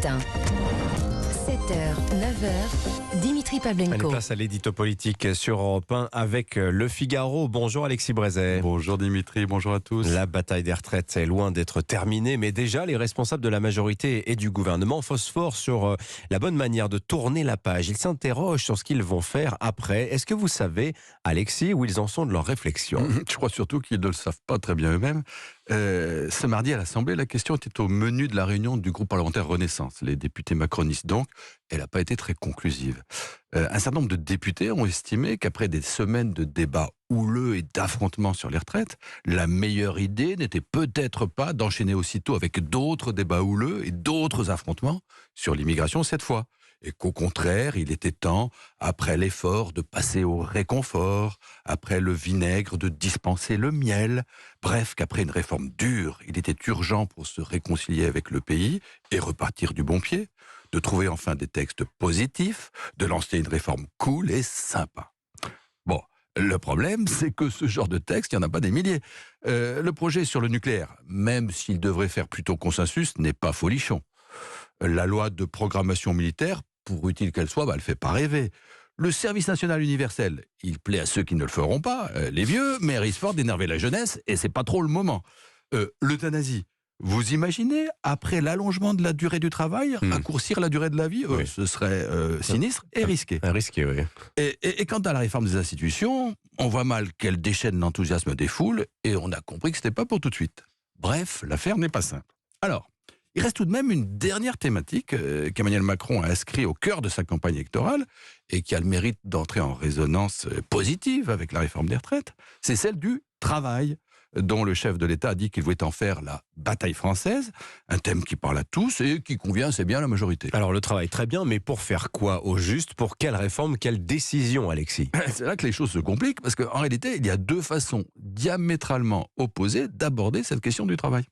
matin. 7h, 9h, Dimitri Allez, Pavlenko. place à l'édito politique sur Europe 1 avec Le Figaro. Bonjour Alexis Brézet. Bonjour Dimitri, bonjour à tous. La bataille des retraites est loin d'être terminée, mais déjà les responsables de la majorité et du gouvernement phosphorent sur la bonne manière de tourner la page. Ils s'interrogent sur ce qu'ils vont faire après. Est-ce que vous savez, Alexis, où ils en sont de leurs réflexions ? Je crois surtout qu'ils ne le savent pas très bien eux-mêmes. Ce mardi à l'Assemblée, la question était au menu de la réunion du groupe parlementaire Renaissance, les députés macronistes donc. Elle n'a pas été très conclusive. Un certain nombre de députés ont estimé qu'après des semaines de débats houleux et d'affrontements sur les retraites, la meilleure idée n'était peut-être pas d'enchaîner aussitôt avec d'autres débats houleux et d'autres affrontements sur l'immigration cette fois. Et qu'au contraire, il était temps, après l'effort, de passer au réconfort, après le vinaigre, de dispenser le miel. Bref, qu'après une réforme dure, il était urgent pour se réconcilier avec le pays et repartir du bon pied, de trouver enfin des textes positifs, de lancer une réforme cool et sympa. Bon, le problème, c'est que ce genre de texte, il n'y en a pas des milliers. Le projet sur le nucléaire, même s'il devrait faire plutôt consensus, n'est pas folichon. La loi de programmation militaire, pour utile qu'elle soit, elle ne fait pas rêver. Le service national universel, il plaît à ceux qui ne le feront pas, les vieux, mais risque fort d'énerver la jeunesse, et c'est pas trop le moment. L'euthanasie, vous imaginez, après l'allongement de la durée du travail, raccourcir la durée de la vie, Oui. ce serait sinistre et risqué. Risqué, oui. Et quant à la réforme des institutions, on voit mal qu'elle déchaîne l'enthousiasme des foules, et on a compris que ce n'était pas pour tout de suite. Bref, l'affaire n'est pas simple. Alors, il reste tout de même une dernière thématique qu'Emmanuel Macron a inscrite au cœur de sa campagne électorale et qui a le mérite d'entrer en résonance positive avec la réforme des retraites. C'est celle du travail, dont le chef de l'État a dit qu'il voulait en faire la bataille française, un thème qui parle à tous et qui convient assez bien à la majorité. Alors le travail, très bien, mais pour faire quoi au juste ? Pour quelle réforme, quelle décision, Alexis ? C'est là que les choses se compliquent, parce qu'en réalité, il y a deux façons diamétralement opposées d'aborder cette question du travail.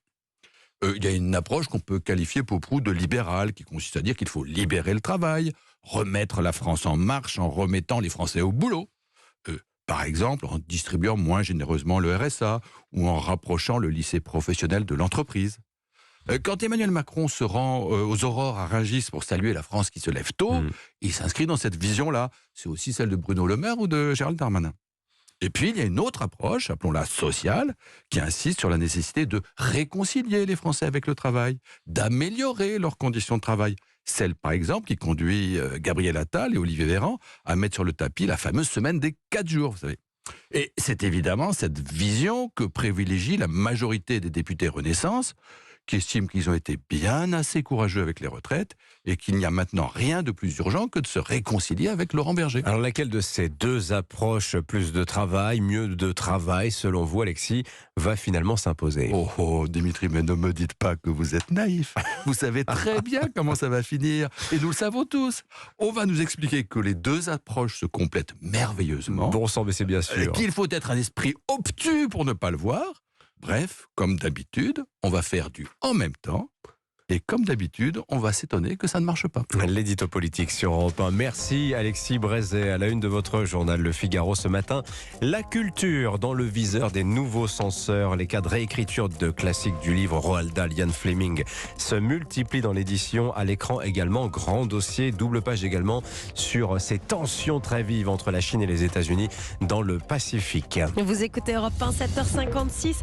Il y a une approche qu'on peut qualifier pour prou de libérale, qui consiste à dire qu'il faut libérer le travail, remettre la France en marche en remettant les Français au boulot. Par exemple, en distribuant moins généreusement le RSA ou en rapprochant le lycée professionnel de l'entreprise. Quand Emmanuel Macron se rend aux Aurores à Rungis pour saluer la France qui se lève tôt, il s'inscrit dans cette vision-là. C'est aussi celle de Bruno Le Maire ou de Gérald Darmanin. Et puis, il y a une autre approche, appelons-la sociale, qui insiste sur la nécessité de réconcilier les Français avec le travail, d'améliorer leurs conditions de travail. Celle, par exemple, qui conduit Gabriel Attal et Olivier Véran à mettre sur le tapis la fameuse semaine des 4 jours, vous savez. Et c'est évidemment cette vision que privilégie la majorité des députés Renaissance, qui estiment qu'ils ont été bien assez courageux avec les retraites et qu'il n'y a maintenant rien de plus urgent que de se réconcilier avec Laurent Berger. Alors laquelle de ces deux approches, plus de travail, mieux de travail, selon vous, Alexis, va finalement s'imposer ? Oh, Dimitri, mais ne me dites pas que vous êtes naïf. Vous savez très bien comment ça va finir. Et nous le savons tous. On va nous expliquer que les deux approches se complètent merveilleusement. Bon sang, mais c'est bien sûr. Qu'il faut être un esprit obtus pour ne pas le voir. Bref, comme d'habitude, on va faire du en même temps. Et comme d'habitude, on va s'étonner que ça ne marche pas. L'édito politique sur Europe 1. Merci Alexis Brézet. À la une de votre journal Le Figaro ce matin, la culture dans le viseur des nouveaux censeurs. Les cas de réécriture de classiques du livre Roald Dahl, Ian Fleming se multiplient dans l'édition. À l'écran également, grand dossier, double page également sur ces tensions très vives entre la Chine et les États-Unis dans le Pacifique. Vous écoutez Europe 1, 7h56.